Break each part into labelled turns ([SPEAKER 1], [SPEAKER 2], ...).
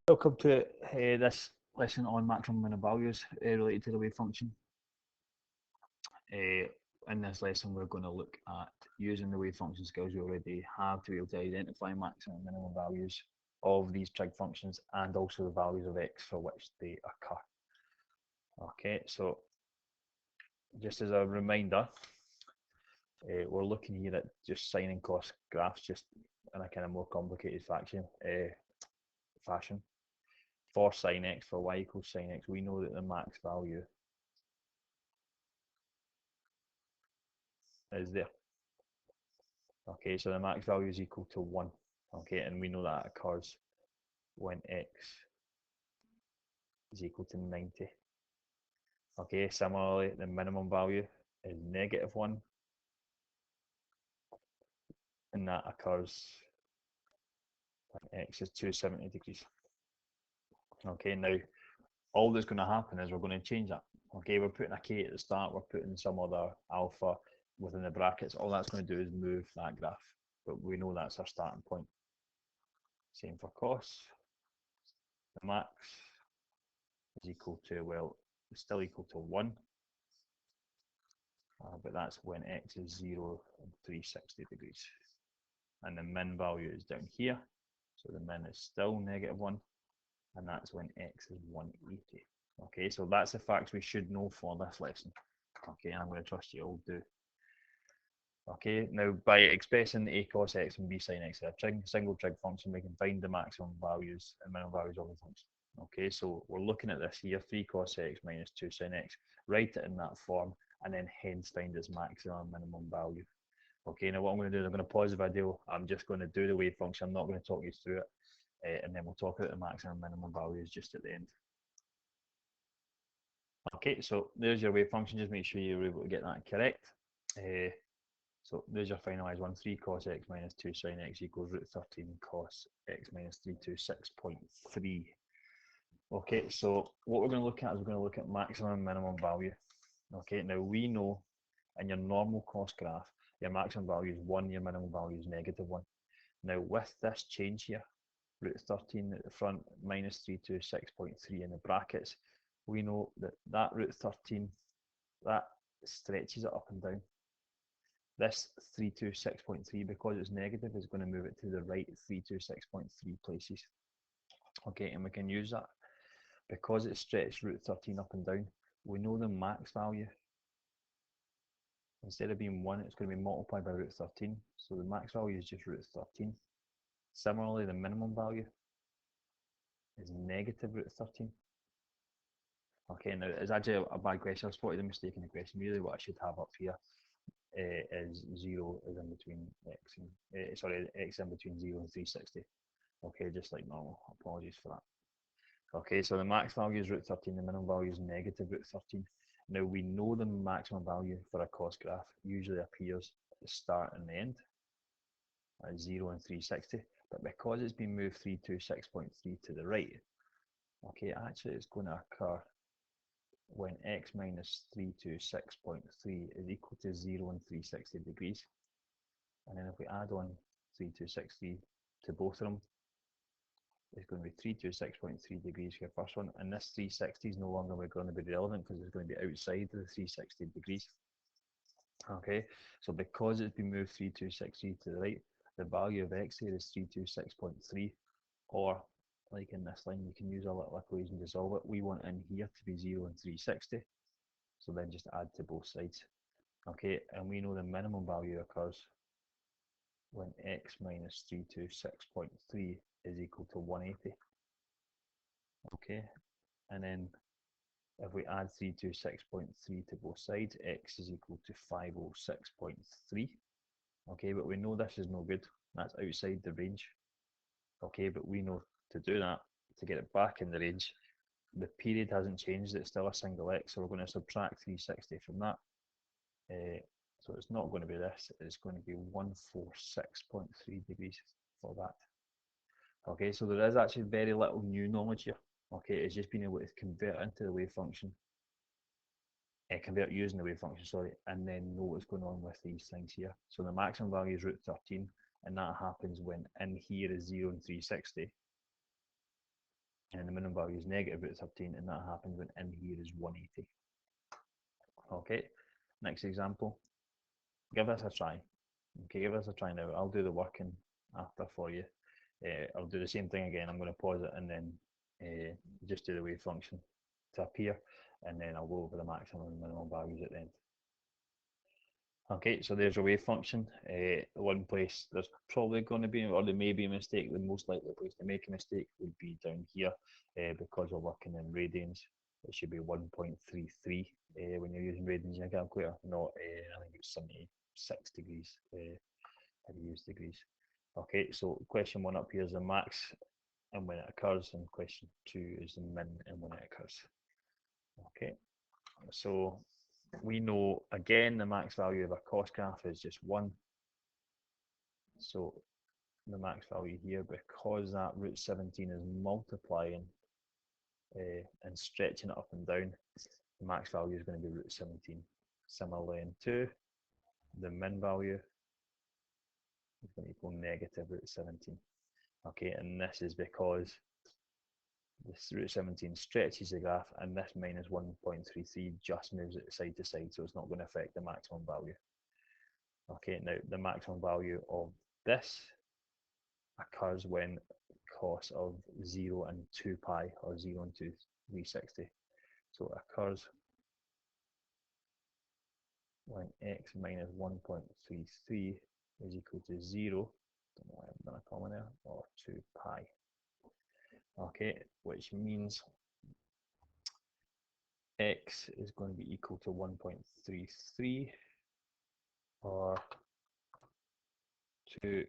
[SPEAKER 1] Welcome to this lesson on maximum minimum values related to the wave function. In this lesson, we're going to look at using the wave function skills we already have to be able to identify maximum and minimum values of these trig functions and also the values of x for which they occur. Okay, so just as a reminder, we're looking here at just sine and cos graphs, just in a kind of more complicated fashion. For sine x, for y equals sine x, we know that the max value is there. Okay, so the max value is equal to 1. Okay, and we know that occurs when x is equal to 90. Okay, similarly, the minimum value is -1, and that occurs when x is 270 degrees. Okay, now all that's going to happen is we're going to change that. Okay, we're putting a k at the start, we're putting some other alpha within the brackets. All that's going to do is move that graph, but we know that's our starting point. Same for cos. The max is equal to, well, it's still equal to 1. But that's when x is 0 and 360 degrees. And the min value is down here. So the min is still -1. And that's when x is 180. Okay, so that's the facts we should know for this lesson. Okay, and I'm going to trust you all do. Okay, now by expressing a cos x and b sin x as a single trig function, we can find the maximum values and minimum values of the function. Okay, so we're looking at this here, 3 cos x minus 2 sin x. Write it in that form, and then hence find its maximum and minimum value. Okay, now what I'm going to do is I'm going to pause the video. I'm just going to do the wave function. I'm not going to talk you through it, and then we'll talk about the maximum and minimum values just at the end. Okay, so there's your wave function. Just make sure you're able to get that correct. So there's your finalised one, 3 cos x minus 2 sin x equals root 13 cos x minus 326.3. Okay, so what we're going to look at is we're going to look at maximum and minimum value. Okay, now we know in your normal cost graph, your maximum value is 1, your minimum value is -1. Now with this change here, root 13 at the front, minus 326.3 in the brackets, we know that that root 13, that stretches it up and down. This 326.3, because it's negative, is going to move it to the right 326.3 places. Okay, and we can use that. Because it's stretched root 13 up and down, we know the max value. Instead of being 1, it's going to be multiplied by root 13. So the max value is just root 13. Similarly, the minimum value is negative root 13. Okay, now it's actually a bad question. I've spotted a mistake in the question. Really, what I should have up here is 0 is in between x and x in between 0 and 360. Okay, just like normal. Apologies for that. Okay, so the max value is root 13, the minimum value is negative root 13. Now we know the maximum value for a cost graph usually appears at the start and the end at 0 and 360, but because it's been moved 326.3 to the right, okay, actually it's going to occur when x minus 326.3 is equal to 0 and 360 degrees. And then if we add on 3263 to both of them, it's going to be 326.3 degrees for your first one, and this 360 is no longer going to be relevant because it's going to be outside the 360 degrees. Okay, so because it's been moved 3263 to the right, the value of x here is 326.3, or like in this line, you can use a little equation to solve it. We want in here to be 0 and 360, so then just add to both sides. Okay, and we know the minimum value occurs when x minus 326.3 is equal to 180. Okay, and then if we add 326.3 to both sides, x is equal to 506.3. Okay, but we know this is no good. That's outside the range. Okay, but we know to do that, to get it back in the range, the period hasn't changed. It's still a single x, so we're going to subtract 360 from that. So it's not going to be this. It's going to be 146.3 degrees for that. Okay, so there is actually very little new knowledge here. Okay, it's just being able to convert into the wave function, convert using the wave function, sorry, and then know what's going on with these things here. So the maximum value is root 13, and that happens when in here is 0 and 360, and the minimum value is negative root 13, and that happens when in here is 180. Okay, next example. Give this a try. Okay, give this a try now. I'll do the working after for you. I'll do the same thing again. I'm going to pause it and then just do the wave function to appear, and then I'll go over the maximum and minimum values at the end. Okay, so there's a wave function. One place there's probably going to be, or there may be a mistake. The most likely place to make a mistake would be down here, because we're working in radians. It should be 1.33 when you're using radians in your calculator, not I think it's 76 degrees if you use degrees. Okay, so question 1 up here is the max and when it occurs, and question 2 is the min and when it occurs. Okay, so we know again the max value of a cost graph is just 1. So the max value here, because that root 17 is multiplying and stretching it up and down, the max value is going to be root 17. Similarly in 2, the min value is going to equal negative root 17. Okay, and this is because this root 17 stretches the graph, and this minus 1.33 just moves it side to side, so it's not going to affect the maximum value. Okay, now the maximum value of this occurs when costs of 0 and 2 pi, or 0 and 360. So it occurs when x minus 1.33 is equal to 0, don't know why I've done a comma there, or 2 pi. Okay, which means x is going to be equal to 1.33, or 2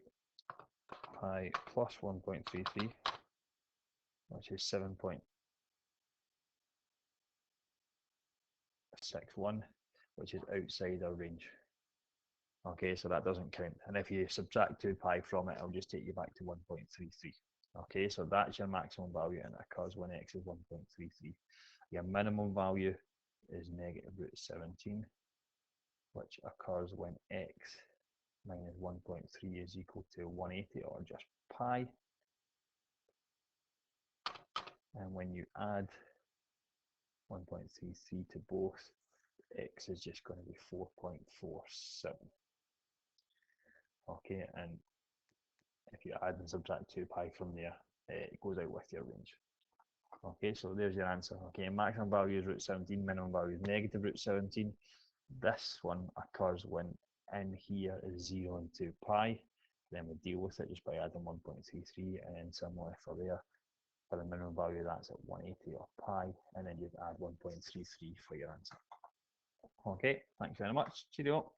[SPEAKER 1] pi plus 1.33, which is 7.61, which is outside our range. Okay, so that doesn't count. And if you subtract 2 pi from it, it'll just take you back to 1.33. Okay, so that's your maximum value, and it occurs when x is 1.33. Your minimum value is negative root 17, which occurs when x minus 1.3 is equal to 180, or just pi. And when you add 1.33 to both, x is just going to be 4.47. Okay, and if you add and subtract 2 pi from there, it goes out with your range. Okay, so there's your answer. Okay, maximum value is root 17, minimum value is negative root 17. This one occurs when in here is 0 and 2 pi. Then we deal with it just by adding 1.33, and then similarly for there. For the minimum value, that's at 180 or pi, and then you'd add 1.33 for your answer. Okay, thanks very much. Cheerio.